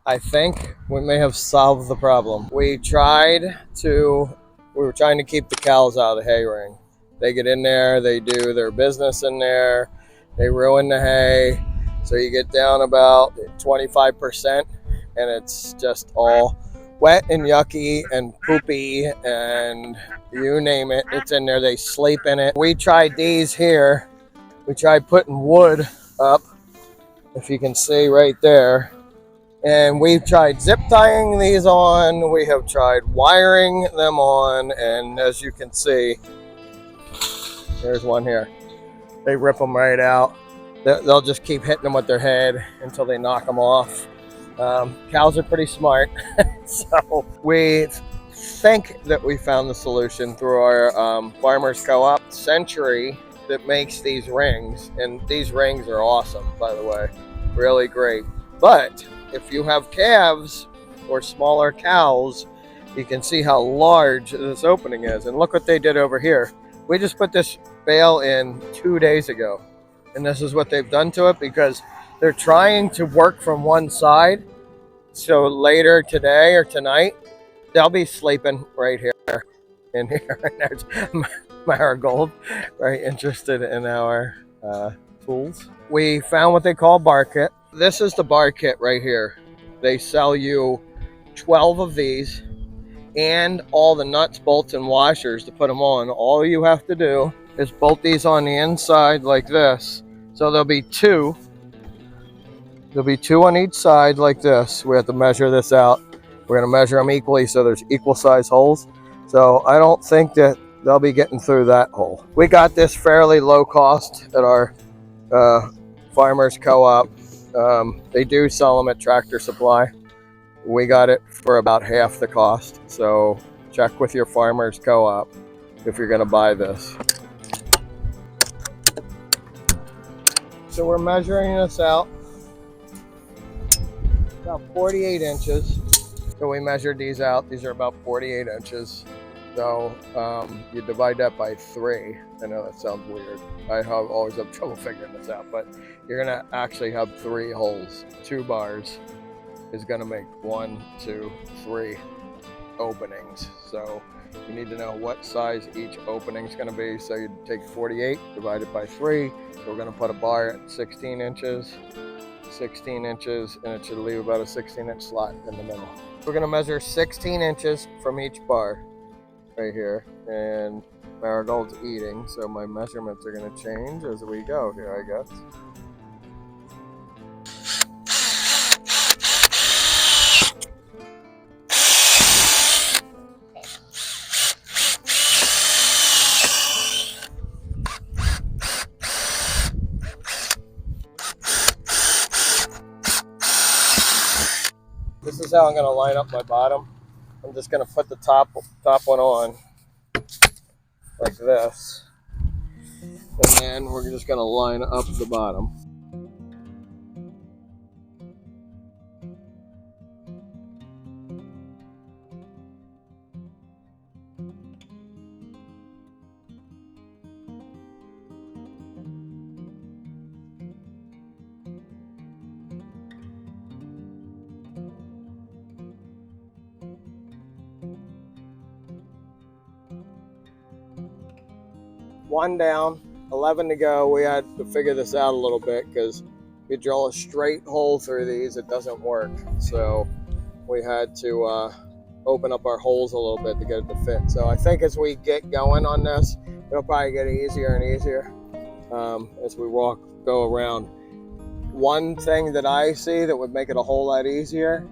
I think we may have solved the problem. We were trying to keep the cows out of the hay ring. They get in there, they do their business in there, they ruin the hay. So you get down about 25% and it's just all wet and yucky and poopy and you name it, it's in there. They sleep in it. We tried these here. We tried putting wood up, if you can see right there, and we've tried zip tying these on, we have tried wiring them on, and as you can see, there's one here. They rip them right out. They'll just keep hitting them with their head until they knock them off. Cows are pretty smart. So we think that we found the solution through our farmers co-op Century that makes these rings. And these rings are awesome, by the way. Really great. But if you have calves or smaller cows, you can see how large this opening is. And look what they did over here. We just put this bale in 2 days ago. And this is what they've done to it because they're trying to work from one side. So later today or tonight, they'll be sleeping right here in here. And there's Marigold, very interested in our tools. We found what they call bar kit. This is the bar kit right here. They sell you 12 of these and all the nuts, bolts, and washers to put them on. All you have to do is bolt these on the inside like this. So there'll be two. There'll be two on each side like this. We have to measure this out. We're going to measure them equally so there's equal size holes. So I don't think that they'll be getting through that hole. We got this fairly low cost at our farmers co-op. They do sell them at Tractor Supply. We got it for about half the cost. So check with your farmers co-op if you're going to buy this. So we're measuring this out. About 48 inches. So we measured these out. These are about 48 inches. So you divide that by 3. I know that sounds weird. Always have trouble figuring this out, but you're gonna actually have 3 holes. 2 bars is gonna make 1, 2, 3 openings. So you need to know what size each opening is gonna be. So you take 48, divide it by 3. So we're gonna put a bar at 16 inches. 16 inches, and it should leave about a 16-inch slot in the middle. We're going to measure 16 inches from each bar right here, and Marigold's eating, so my measurements are going to change as we go here, I guess. This is how I'm going to line up my bottom. I'm just going to put the top one on like this, and then we're just going to line up the bottom. One down, 11 to go. We had to figure this out a little bit because you drill a straight hole through these, it doesn't work. So we had to open up our holes a little bit to get it to fit. So I think as we get going on this, it'll probably get easier and easier as we go around. One thing that I see that would make it a whole lot easier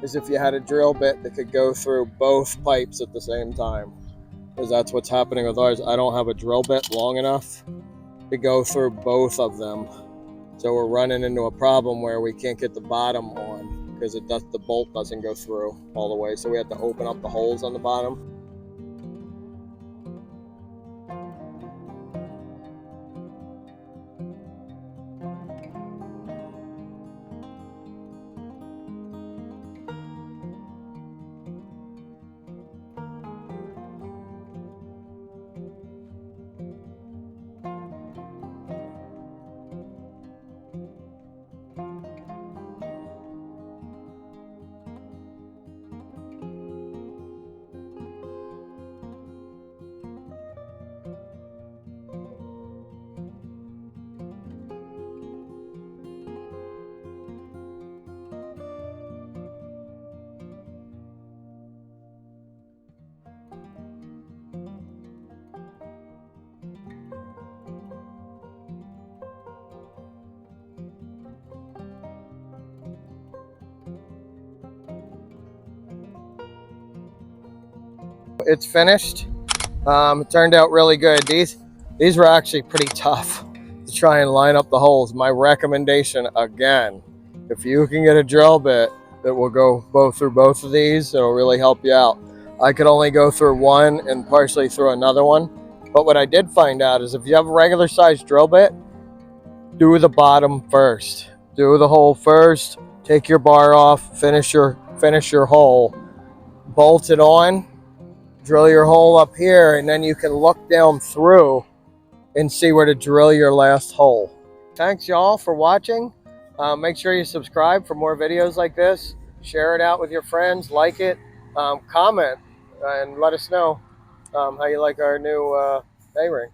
is if you had a drill bit that could go through both pipes at the same time. Because that's what's happening with ours. I don't have a drill bit long enough to go through both of them. So we're running into a problem where we can't get the bottom on because the bolt doesn't go through all the way. So we have to open up the holes on the bottom. it's finished. It turned out really good. These were actually pretty tough to try and line up the holes. My recommendation again, if you can get a drill bit that will go through both of these, it'll really help you out. I could only go through one and partially through another one. But what I did find out is if you have a regular sized drill bit, do the bottom first. Do the hole first, take your bar off, finish your hole, bolt it on, drill your hole up here, and then you can look down through and see where to drill your last hole. Thanks y'all for watching. Make sure you subscribe for more videos like this. Share it out with your friends, like it, comment, and let us know how you like our new A-ring.